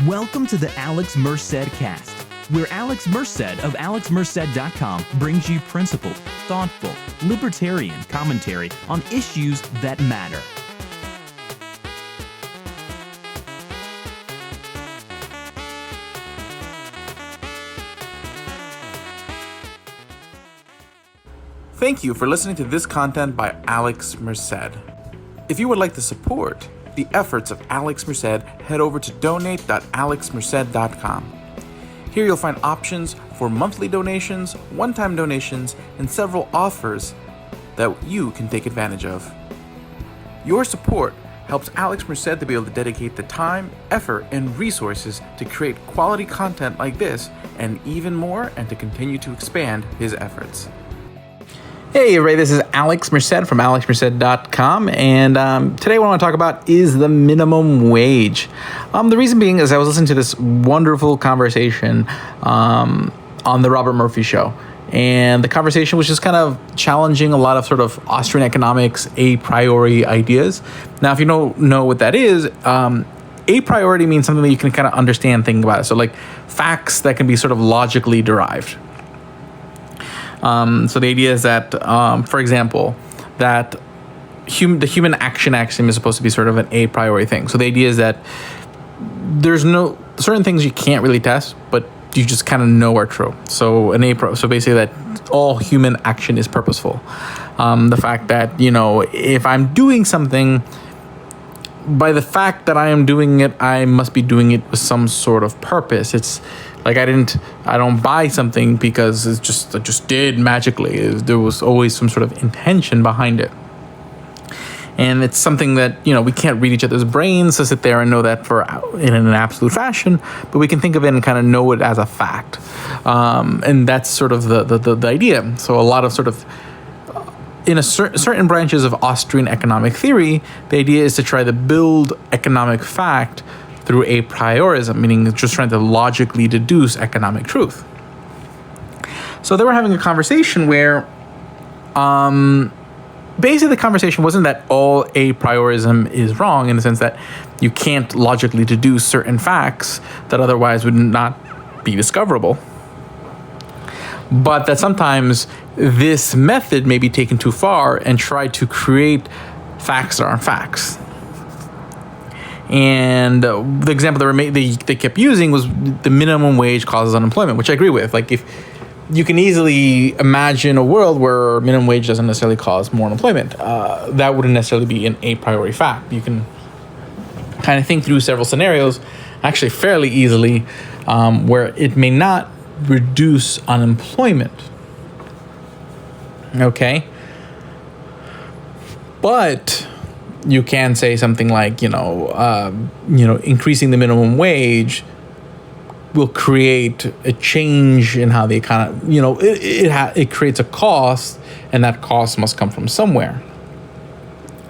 Welcome to the Alex Merced cast, where Alex Merced of alexmerced.com brings you principled, thoughtful, libertarian commentary on issues that matter. Thank you for listening to this content by Alex Merced. If you would like to support the efforts of Alex Merced, head over to donate.alexmerced.com. Here you'll find options for monthly donations, one-time donations, and several offers that you can take advantage of. Your support helps Alex Merced to be able to dedicate the time, effort, and resources to create quality content like this and even more, and to continue to expand his efforts. Hey everybody, this is Alex Merced from alexmerced.com, and today what I want to talk about is the minimum wage. The reason being is I was listening to this wonderful conversation on the Robert Murphy show, and the conversation was just kind of challenging a lot of sort of Austrian economics a priori ideas. Now, if you don't know what that is, a priori means something that you can kind of understand, think about it. So like facts that can be sort of logically derived. So the idea is that, for example, that the human action axiom is supposed to be sort of an a priori thing. So the idea is that there's no certain things you can't really test, but you just kind of know are true. So so basically that all human action is purposeful. The fact that, you know, if I'm doing something, by the fact that I am doing it, I must be doing it with some sort of purpose. It's like I don't buy something because I just did magically. There was always some sort of intention behind it. And it's something that, you know, we can't read each other's brains to sit there and know that in an absolute fashion, but we can think of it and kind of know it as a fact. And that's sort of the idea. So a lot of sort of in certain branches of Austrian economic theory, the idea is to try to build economic fact through a priorism, meaning just trying to logically deduce economic truth. So they were having a conversation where basically the conversation wasn't that all a priorism is wrong, in the sense that you can't logically deduce certain facts that otherwise would not be discoverable, but that sometimes this method may be taken too far and try to create facts that aren't facts. And the example they kept using was the minimum wage causes unemployment, which I agree with. Like, if you can easily imagine a world where minimum wage doesn't necessarily cause more unemployment, that wouldn't necessarily be an a priori fact. You can kind of think through several scenarios, actually fairly easily, where it may not reduce unemployment. Okay, but you can say something like, increasing the minimum wage will create a change in how the economy, it creates a cost, and that cost must come from somewhere.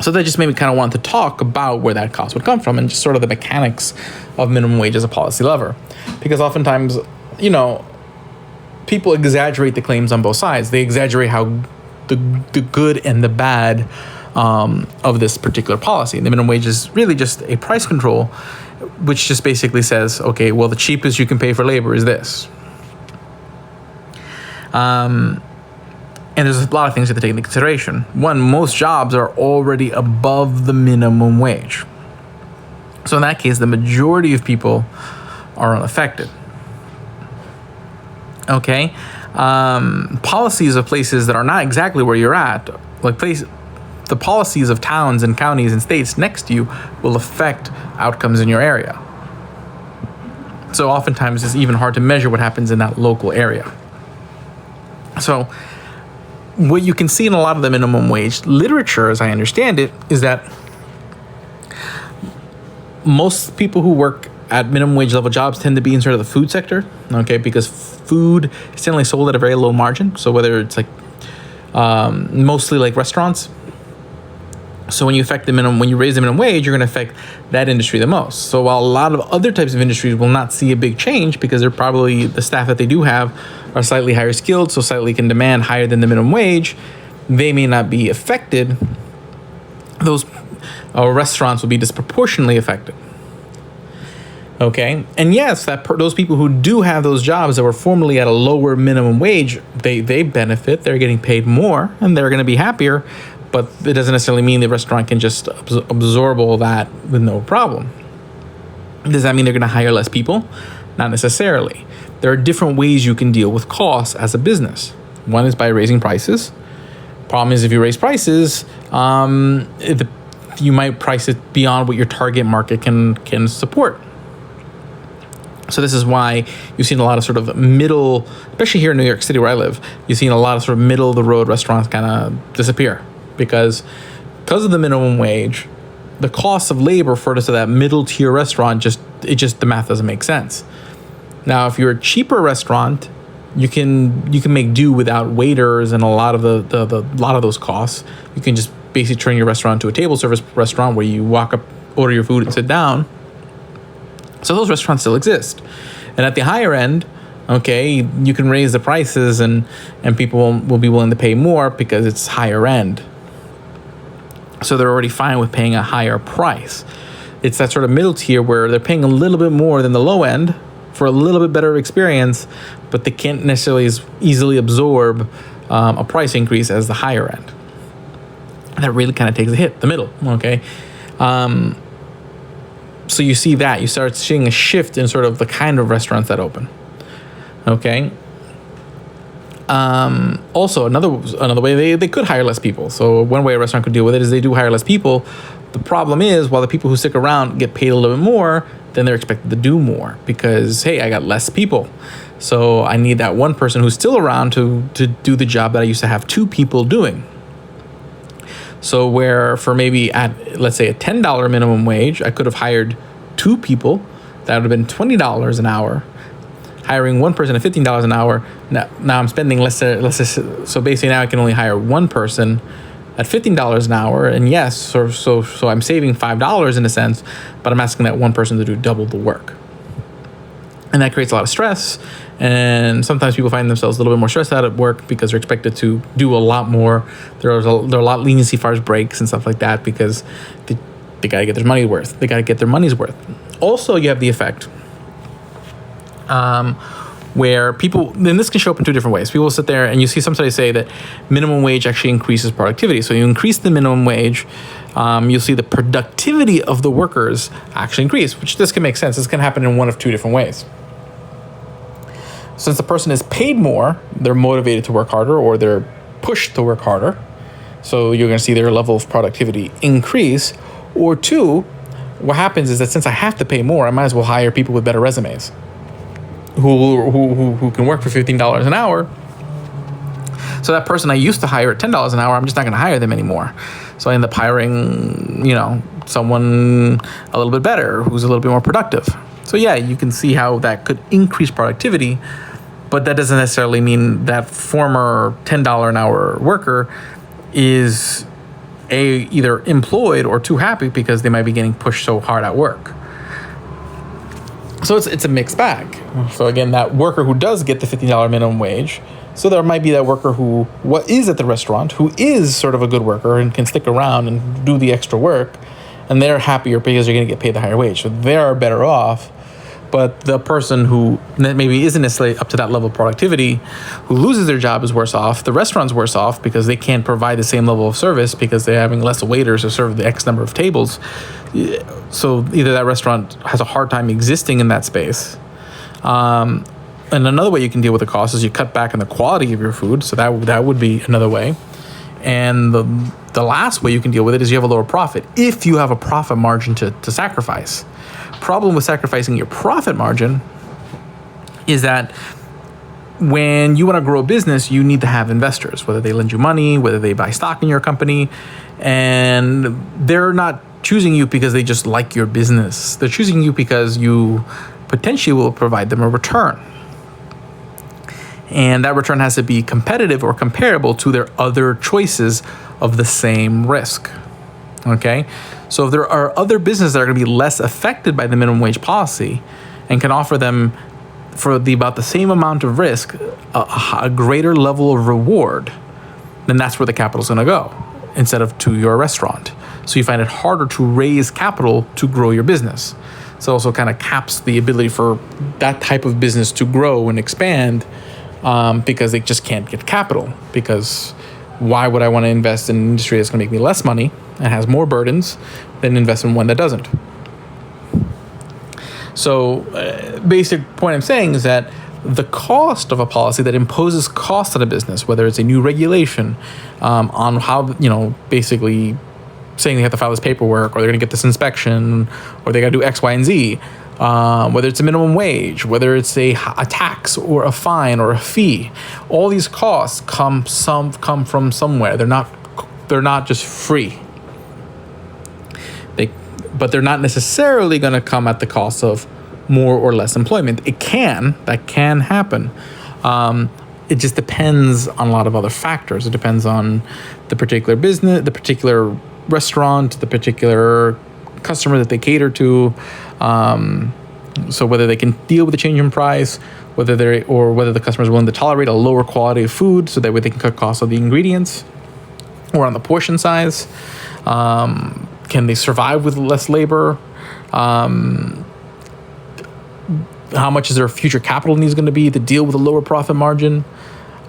So that just made me kind of want to talk about where that cost would come from, and just sort of the mechanics of minimum wage as a policy lever. Because oftentimes, people exaggerate the claims on both sides. They exaggerate how the good and the bad of this particular policy. And the minimum wage is really just a price control, which just basically says, okay, well, the cheapest you can pay for labor is this. And there's a lot of things you have to take into consideration. One, most jobs are already above the minimum wage. So in that case, the majority of people are unaffected. Okay, policies of places that are not exactly where you're at, the policies of towns and counties and states next to you will affect outcomes in your area. So oftentimes it's even hard to measure what happens in that local area. So what you can see in a lot of the minimum wage literature, as I understand it, is that most people who work at minimum wage level jobs tend to be in sort of the food sector, okay, because food is generally sold at a very low margin. So whether it's like mostly like restaurants. So when you raise the minimum wage, you're going to affect that industry the most. So while a lot of other types of industries will not see a big change, because they're probably, the staff that they do have are slightly higher skilled, so slightly can demand higher than the minimum wage, they may not be affected. Those restaurants will be disproportionately affected. Okay, and yes, those people who do have those jobs that were formerly at a lower minimum wage, they benefit. They're getting paid more, and they're going to be happier. But it doesn't necessarily mean the restaurant can just absorb all that with no problem. Does that mean they're going to hire less people? Not necessarily. There are different ways you can deal with costs as a business. One is by raising prices. Problem is, if you raise prices, you might price it beyond what your target market can support. So this is why you've seen a lot of sort of middle, especially here in New York City where I live, you've seen a lot of sort of middle of the road restaurants kind of disappear because of the minimum wage, the cost of labor for that middle tier restaurant, the math doesn't make sense. Now, if you're a cheaper restaurant, you can make do without waiters and a lot of those costs. You can just basically turn your restaurant to a table service restaurant where you walk up, order your food, and sit down. So those restaurants still exist. And at the higher end, okay, you can raise the prices and people will be willing to pay more because it's higher end. So they're already fine with paying a higher price. It's that sort of middle tier where they're paying a little bit more than the low end for a little bit better experience, but they can't necessarily as easily absorb a price increase as the higher end. That really kind of takes a hit, the middle, okay? So you see that. You start seeing a shift in sort of the kind of restaurants that open. Okay. Also, another way they could hire less people. So one way a restaurant could deal with it is they do hire less people. The problem is, while the people who stick around get paid a little bit more, then they're expected to do more because, hey, I got less people. So I need that one person who's still around to do the job that I used to have two people doing. So where for maybe at, let's say, a $10 minimum wage, I could have hired two people. That would have been $20 an hour. Hiring one person at $15 an hour. Now I'm spending less. So basically now I can only hire one person at $15 an hour. And yes, so I'm saving $5 in a sense, but I'm asking that one person to do double the work. And that creates a lot of stress. And sometimes people find themselves a little bit more stressed out at work because they're expected to do a lot more. There's a lot of leniency as far as breaks and stuff like that because they got to get their money worth. They got to get their money's worth. Also, you have the effect where people, and this can show up in two different ways. People will sit there and you see somebody say that minimum wage actually increases productivity. So you increase the minimum wage, you'll see the productivity of the workers actually increase, which this can make sense. This can happen in one of two different ways. Since the person is paid more, they're motivated to work harder or they're pushed to work harder. So you're going to see their level of productivity increase. Or two, what happens is that since I have to pay more, I might as well hire people with better resumes who can work for $15 an hour. So that person I used to hire at $10 an hour, I'm just not going to hire them anymore. So I end up hiring, someone a little bit better, who's a little bit more productive. So yeah, you can see how that could increase productivity, but that doesn't necessarily mean that former $10 an hour worker is either employed or too happy because they might be getting pushed so hard at work. So it's a mixed bag. So again, that worker who does get the $15 minimum wage, so there might be that worker who is at the restaurant, who is sort of a good worker and can stick around and do the extra work, and they're happier because they're going to get paid the higher wage. So they're better off. But the person who maybe isn't necessarily up to that level of productivity, who loses their job, is worse off. The restaurant's worse off because they can't provide the same level of service because they're having less waiters to serve the X number of tables. So either that restaurant has a hard time existing in that space. And another way you can deal with the cost is you cut back on the quality of your food. So that would be another way. And the last way you can deal with it is you have a lower profit if you have a profit margin to sacrifice. Problem with sacrificing your profit margin is that when you want to grow a business, you need to have investors, whether they lend you money, whether they buy stock in your company, and they're not choosing you because they just like your business. They're choosing you because you potentially will provide them a return. And that return has to be competitive or comparable to their other choices of the same risk. Okay? So if there are other businesses that are going to be less affected by the minimum wage policy and can offer them for about the same amount of risk, a greater level of reward, then that's where the capital is going to go instead of to your restaurant. So you find it harder to raise capital to grow your business. So it also kind of caps the ability for that type of business to grow and expand, because they just can't get capital. Because why would I want to invest in an industry that's going to make me less money and has more burdens than invest in one that doesn't? So basic point I'm saying is that the cost of a policy that imposes cost on a business, whether it's a new regulation on how, basically saying they have to file this paperwork, or they're going to get this inspection, or they got to do X, Y, and Z, whether it's a minimum wage, whether it's a tax or a fine or a fee, all these costs come from somewhere. They're not just free. But they're not necessarily going to come at the cost of more or less employment. That can happen. It just depends on a lot of other factors. It depends on the particular business, the particular restaurant, the particular customer that they cater to. So whether they can deal with the change in price, whether the customer is willing to tolerate a lower quality of food, so that way they can cut costs on the ingredients or on the portion size. Can they survive with less labor? How much is their future capital needs going to be to deal with a lower profit margin?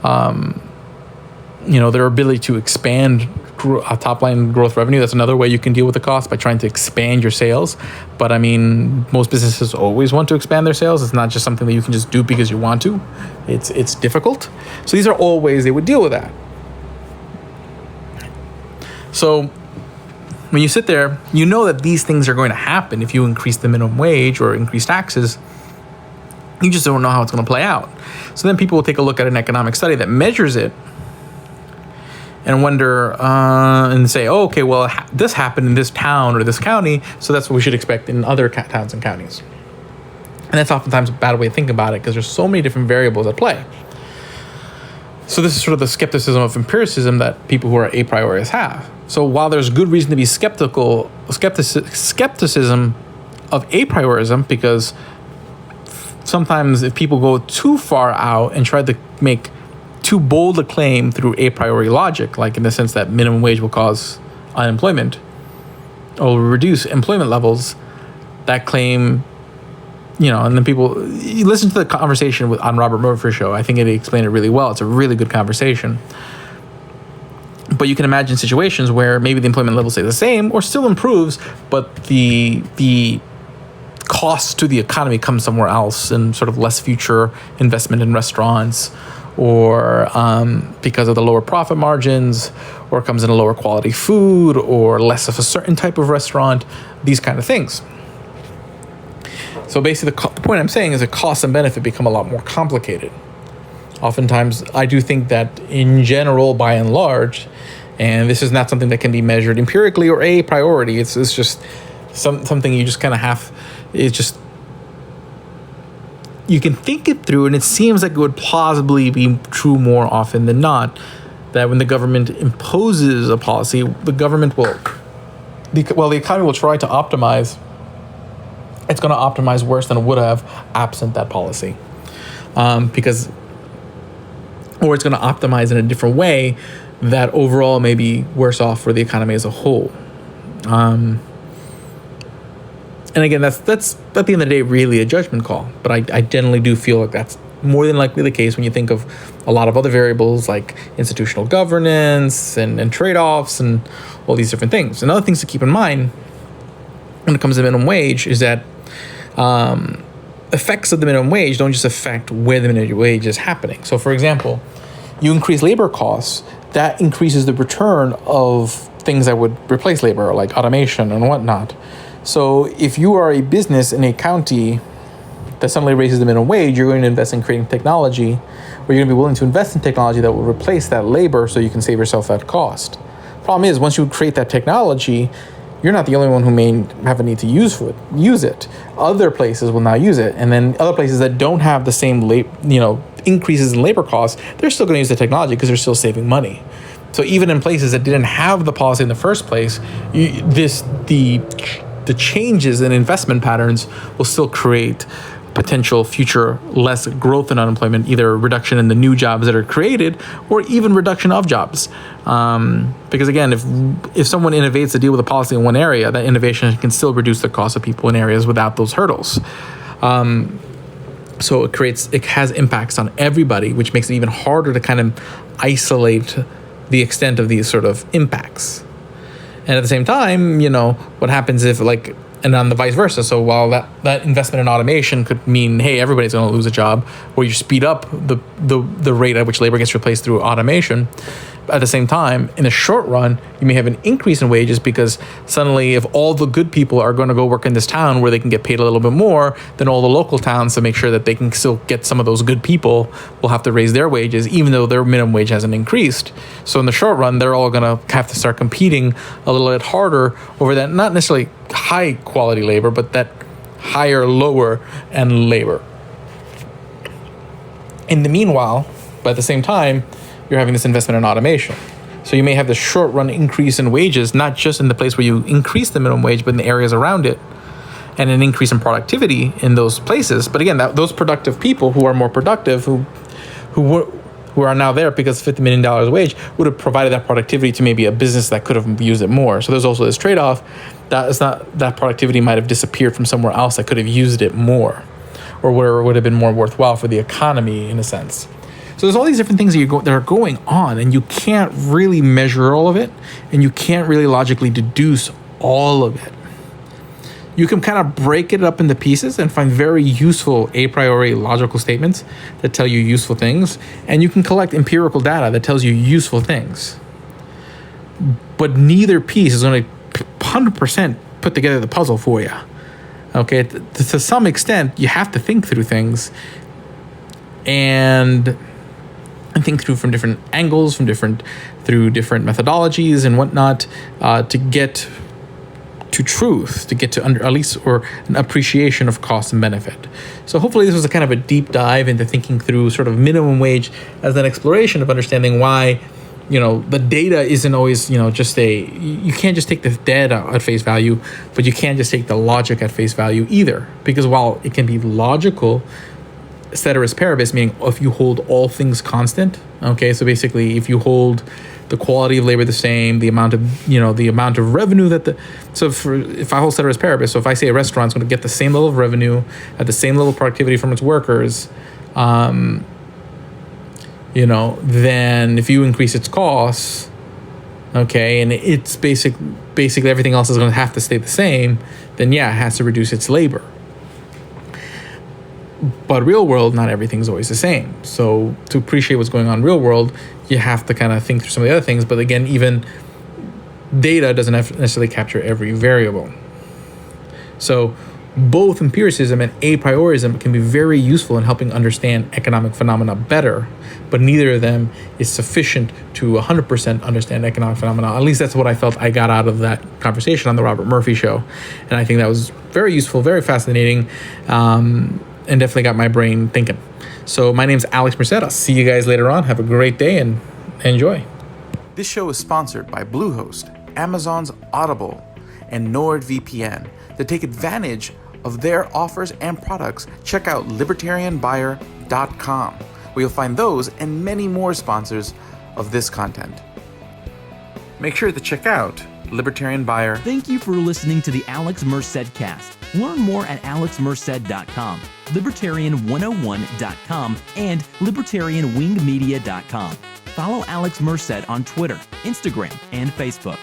Their ability to expand top line growth revenue. That's another way you can deal with the cost, by trying to expand your sales. But most businesses always want to expand their sales. It's not just something that you can just do because you want to. It's difficult. So these are all ways they would deal with that. So when you sit there, you know that these things are going to happen if you increase the minimum wage or increase taxes. You just don't know how it's going to play out. So then people will take a look at an economic study that measures it and wonder and say, oh, okay, well, this happened in this town or this county, so that's what we should expect in other towns and counties. And that's oftentimes a bad way to think about it, because there's so many different variables at play. So this is sort of the skepticism of empiricism that people who are a priorists have. So while there's good reason to be skepticism of a priorism, because sometimes if people go too far out and try to make too bold a claim through a priori logic, like in the sense that minimum wage will cause unemployment or reduce employment levels, that claim, and then you listen to the conversation on Robert Murphy's show. I think it explained it really well. It's a really good conversation. But you can imagine situations where maybe the employment level stays the same or still improves, but the cost to the economy comes somewhere else, and sort of less future investment in restaurants, or because of the lower profit margins, or comes in a lower quality food, or less of a certain type of restaurant, these kind of things. So basically the point I'm saying is that cost and benefit become a lot more complicated. Oftentimes, I do think that in general, by and large, and this is not something that can be measured empirically or a priority, it's just something you just kind of have, it's just, you can think it through, and it seems like it would plausibly be true more often than not, that when the government imposes a policy, the economy will try to optimize. It's going to optimize worse than it would have absent that policy, or it's going to optimize in a different way that overall may be worse off for the economy as a whole. And again, that's at the end of the day really a judgment call. But I generally do feel like that's more than likely the case when you think of a lot of other variables like institutional governance and trade-offs and all these different things. And other things to keep in mind when it comes to minimum wage is that effects of the minimum wage don't just affect where the minimum wage is happening. So, for example, you increase labor costs, that increases the return of things that would replace labor, like automation and whatnot. So if you are a business in a county that suddenly raises the minimum wage, you're going to invest in creating technology, or you're going to be willing to invest in technology that will replace that labor so you can save yourself that cost. Problem is, once you create that technology, you're not the only one who may have a need to use it. Other places will now use it. And then other places that don't have the same increases in labor costs, they're still going to use the technology because they're still saving money. So even in places that didn't have the policy in the first place, the changes in investment patterns will still create potential future less growth in unemployment, either reduction in the new jobs that are created or even reduction of jobs. Because again, if someone innovates to deal with a policy in one area, that innovation can still reduce the cost of people in areas without those hurdles. So it has impacts on everybody, which makes it even harder to kind of isolate the extent of these sort of impacts. And at the same time, what happens if and on the vice versa. So while that investment in automation could mean, hey, everybody's going to lose a job, or you speed up the rate at which labor gets replaced through automation, at the same time, in the short run, you may have an increase in wages because suddenly if all the good people are going to go work in this town where they can get paid a little bit more, then all the local towns, to make sure that they can still get some of those good people, will have to raise their wages even though their minimum wage hasn't increased. So in the short run, they're all going to have to start competing a little bit harder over that, not necessarily high quality labor, but that higher, lower end labor. In the meanwhile, but at the same time, you're having this investment in automation. So you may have this short run increase in wages, not just in the place where you increase the minimum wage, but in the areas around it, and an increase in productivity in those places. But again, those productive people who are more productive, who are now there because $50 million a wage, would have provided that productivity to maybe a business that could have used it more. So there's also this trade-off that productivity might have disappeared from somewhere else that could have used it more, or where it would have been more worthwhile for the economy in a sense. So there's all these different things that are going on, and you can't really measure all of it, and you can't really logically deduce all of it. You can kind of break it up into pieces and find very useful a priori logical statements that tell you useful things, and you can collect empirical data that tells you useful things. But neither piece is going to 100% put together the puzzle for you. Okay, to some extent, you have to think through things and think through from different angles, through different methodologies and whatnot, to get to truth, to get to at least or an appreciation of cost and benefit. So hopefully this was a kind of a deep dive into thinking through sort of minimum wage as an exploration of understanding why, the data isn't always, you can't just take the data at face value, but you can't just take the logic at face value either. Because while it can be logical, ceteris paribus, meaning if you hold all things constant, okay, so basically if you hold the quality of labor the same, the amount of revenue if I hold ceteris paribus, so if I say a restaurant's going to get the same level of revenue at the same level of productivity from its workers, then if you increase its costs, okay, and it's basically everything else is going to have to stay the same, then it has to reduce its labor. But real world, not everything's always the same. So to appreciate what's going on in real world, you have to kind of think through some of the other things. But again, even data doesn't necessarily capture every variable. So both empiricism and a priorism can be very useful in helping understand economic phenomena better, but neither of them is sufficient to 100% understand economic phenomena. At least that's what I felt I got out of that conversation on the Robert Murphy show. And I think that was very useful, very fascinating, and definitely got my brain thinking. So my name's Alex Merced. I'll see you guys later on. Have a great day and enjoy. This show is sponsored by Bluehost, Amazon's Audible, and NordVPN. To take advantage of their offers and products, check out libertarianbuyer.com, where you'll find those and many more sponsors of this content. Make sure to check out Libertarian Buyer. Thank you for listening to the Alex Merced Cast. Learn more at alexmerced.com, libertarian101.com, and libertarianwingmedia.com. Follow Alex Merced on Twitter, Instagram, and Facebook.